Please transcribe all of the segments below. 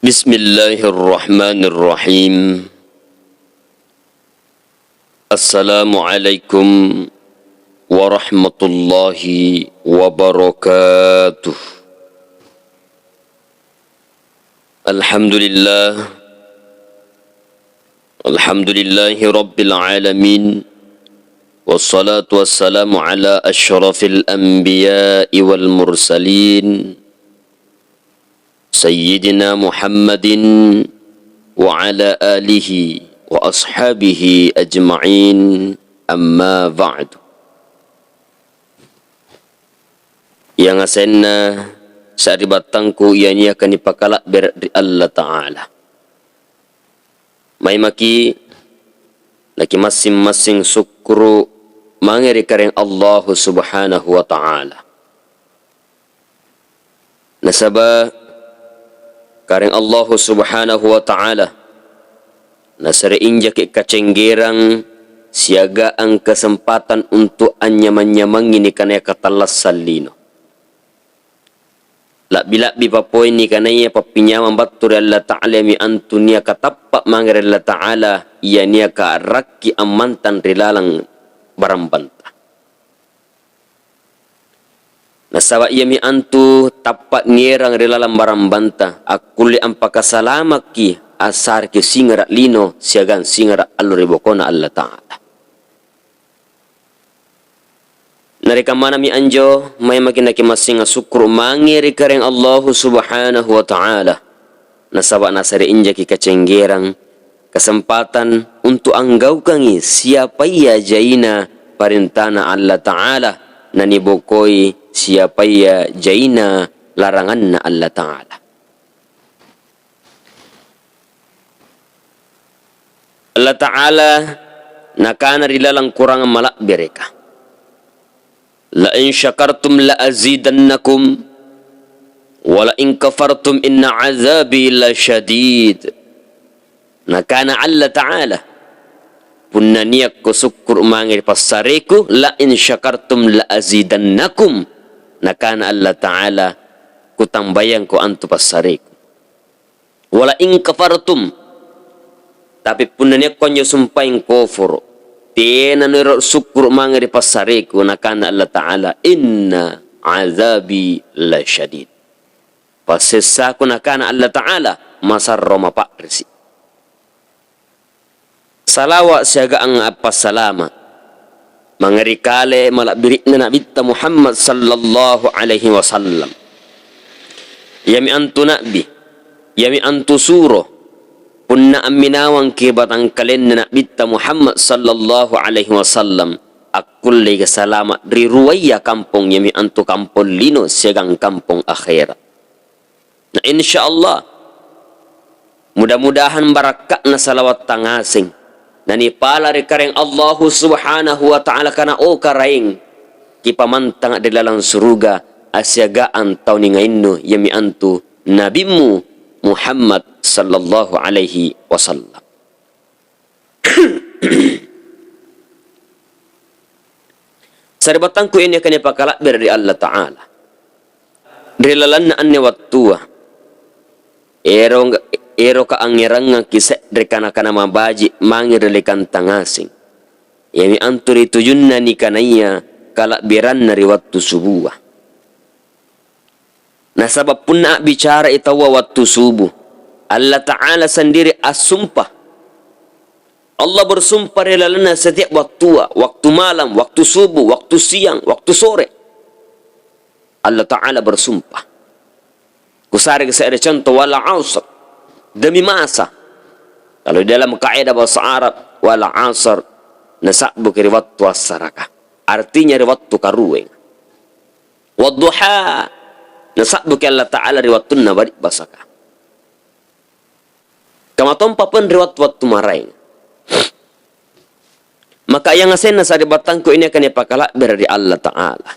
Bismillahirrahmanirrahim. Assalamualaikum warahmatullahi wabarakatuh. Alhamdulillah. Alhamdulillahi rabbil alamin. Wassalatu wassalamu ala asyrafil anbiya'i wal mursalin. Sayyidina Muhammadin wa ala alihi wa ashabihi ajma'in, amma ba'du. Yang asenna sa batangku ianya akan dipakalak dari Allah Ta'ala. May maki laki masing-masing syukru mangeri kareng Allah Subhanahu wa Ta'ala. Nasaba kareng Allah Subhanahu wa Ta'ala nasari injak kacenggerang siaga ang kesempatan untuk anyaman-nyamang ini kanaya katalas salino. Labi-labi papoy ni kanaya papinyaman batur Allah Ta'ala mi antunia katapak mangere Allah Ta'ala iya niya kaaraki amantan rilalang barambanta. Nasawa iya mi antu tapak ngirang rilalang barambanta akuli ang pakasalamak ki asar ki singara lino siagan singara aluribokona Allah Ta'ala. Narika mana mi anjo may makinaki masinga sukru mangiri kareng Allah Subhanahu wa Ta'ala. Nasawa nasari inja ki kacenggerang kesempatan untuk anggau kangi siapa ia jaina parintana Allah Ta'ala nanibokoi siapa ia jaina laranganna Allah Ta'ala. Allah Ta'ala nakana rilalang kurang malak bereka. La in syakartum la azidannakum wa la in kafartum inna azabi la syadid. Nakana Allah Ta'ala punna niyak ko syukur umangir pasariku la in syakartum la azidannakum. Nakana Allah Ta'ala kutambayan ko antu pasariku. Wala in kafartum tapi punna niyak ko nyo sumpaing kofur tiena niro syukur umangir pasariku. Nakana Allah Ta'ala inna azabi la syadid. Pasesaku nakana Allah Ta'ala masarro mapakrisi. Salawat siaga ang apassalama mangarikale malabiri na nabita Muhammad sallallahu alaihi wasallam. Yami antu nabi, yami antu suro, punna aminawang kibatang kalen na nabita Muhammad sallallahu alaihi wasallam. Akulli ka salamat riruwaya kampong yami antu kampong lino siagang kampong akhirat. Na insyaallah mudah-mudahan barakat na salawat tangasing nanipala rekareng Allah Subhanahu wa Ta'ala kana o karaing kipamantang adalang suruga asyagaan taw ni ngainno yami antu nabimu Muhammad sallallahu alaihi wasallam. Saribatang ko ini kanya pakalak dari Allah Ta'ala rilalan na anya wattua ero ka angirang kisek rekana kana mabaji mangirelikan tangasing. Yami anturi tujunna ni kanaya kalakbiran na riwattu subuh. Nasabab punna bicara itawa wattu subuh. Allah Ta'ala sendiri asumpah. Allah bersumpah relalana setiap waktu malam, waktu subuh, waktu siang, waktu sore. Allah Ta'ala bersumpah. Kusari saya ada contoh wala asr. Demi masa. Kalau dalam kaidah bahasa Arab wala asr nasabbu ki riwattu as-sarakah. Artinya riwattu karuweng. Wadduha nasabbu ki Allah Ta'ala riwattunna bari basaka. Kama tompa pun riwattu wattu maraing. Maka yang asenna sa batangku ini akan ipakalak dari Allah Ta'ala.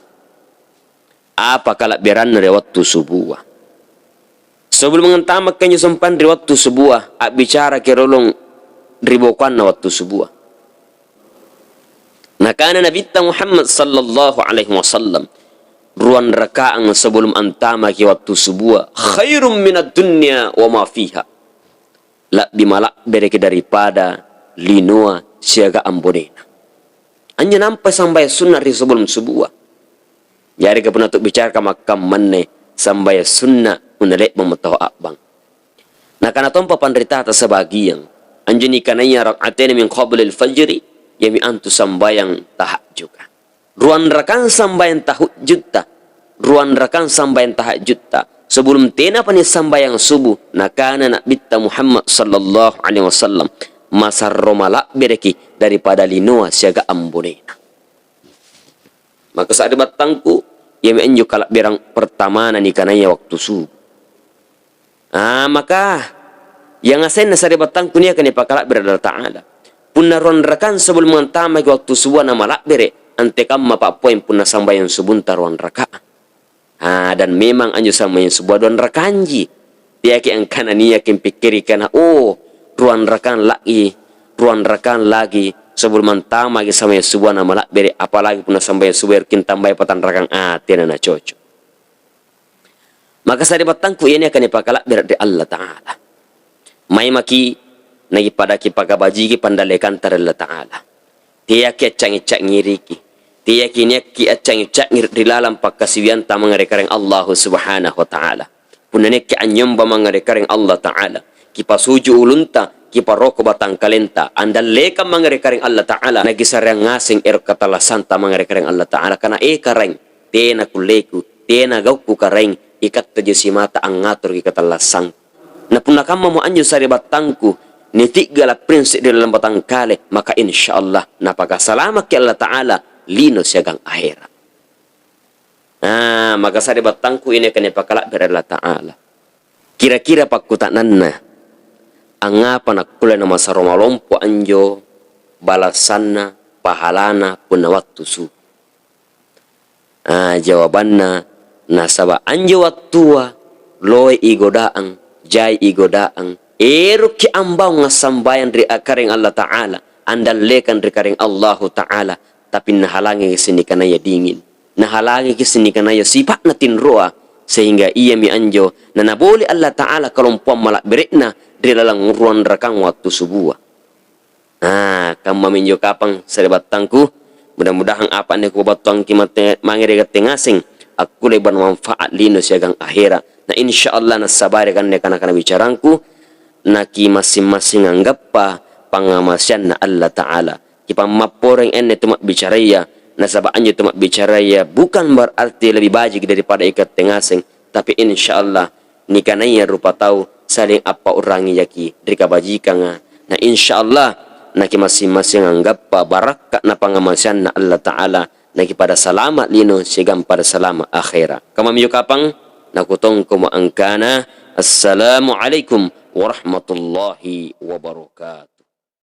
Apa kalakbiran riwattu subuh. Sebelum mengentamak kanyo sempan di waktu sebuah, bicara kerolong ribukan na waktu sebuah. Nakana Nabi Muhammad sallallahu alaihi wasallam ruan rakaang sebelum antama ki waktu subuh khairum minad dunya wa ma fiha, lebih malak bereke daripada linua siaga ambonena. Anya nampai sampai sunnah di sebelum subuh. Jadi kapuna tu bicara makam manne sampai sunnah unalek memetahu abang. Nah kana tompa panderita ta sebagian anjeni kanaya rakaatain min qablil fajri yami antu sambayang tahajud. Ruan rakan sambayang tahajud ta. Ruan rakan sambayang tahajud ta. Sebelum tena pani sambayang subuh nakana nak bitta Muhammad sallallahu alaihi wasallam masar romala bereki daripada linua siaga ambonena. Maka saat batangku ia menunjuk kalak berang pertama nani kanaya waktu subuh. Maka yang asen nasa batangku ni akan ipakalak berada Ta'ala. Punna ron rakan sebelum mengantama waktu subuh nama lak bere ante kamma pa poin punna sambayang subuh taruan rakaan. Dan memang anju sambayang subuh don rakanji. Dia ki ang kanania kim pikiri kana ruan rakan lagi sebelum mantama lagi sama subuh nama lak bere apalagi punna sambayang subuh kin tambah patan rakang tiana na cocok. Maka sa batangku ini akan ipakalak berada Allah Ta'ala. May maki nagipada ki pagabaji ki pandalekan tar Allah Ta'ala. Tiya ki acang-icak ngiri ki. Tiya ki niya ki acang-icak ngiri dilalam pagkasiwian ta mangarekareng Allah Subhanahu wa Ta'ala. Punanek ki anyom ba mangarekareng Allah Ta'ala. Ki pasuju ulunta ki paroko batang kalenta andaleka mangarekareng Allah Ta'ala nagisarang ngasing katalasan ta mangarekareng Allah Ta'ala kana kareng tena kuleku tena gauku kareng ikat teje mata ang ngatur ki katalasang. Na punakam mo anjo sa batangku ni tigala prinsip di dalam batang kale maka insyaallah napakasalamat ki Allah Ta'ala lino siagang akhirat. Maka sa batangku ini akan ipakalak ber Allah Ta'ala. Kira-kira pakutananna ang apa nakula na masaromalompo anjo balasanna pahalana punna waktu su. Jawabanna nasaba anjo waktua loe igodaang jai igodaang ki ambau ngasambayan ri akaring Allah Ta'ala andal lekan ri karing Allah Ta'ala tapi nahalangi kisini kanaya dingin nahalangi kisini kanaya sifat na tinroa sehingga ia mi anjo na naboli Allah Ta'ala kalompuan malak berekna di lalang ruan rakang waktu subuh. Kamu maminjo kapang sa batangku mudah-mudahan apa ni ko batang kimate mangire tengasing aku leban manfaat lino siagang akhirat. Na insyaallah nasabari kan kana bicarangku naki masing-masing anggap pa pangamasyan na Allah Ta'ala. Kipa maporeng enne tumak bicaraya nasabaan nyo tumak bicaraya bukan berarti lebih bajik daripada ikat tengasing tapi insyaallah ni kanaya rupa tahu saling apa urangi yaki dari kabajikan na insyaallah naki masing-masing anggap pa barakat na pangamasyan na Allah Ta'ala naki pada salamat lino sigam pada salamat akhirat. Kamamiyo kapang nakutong ko mo angkana. Assalamualaikum warahmatullahi wabarakatuh.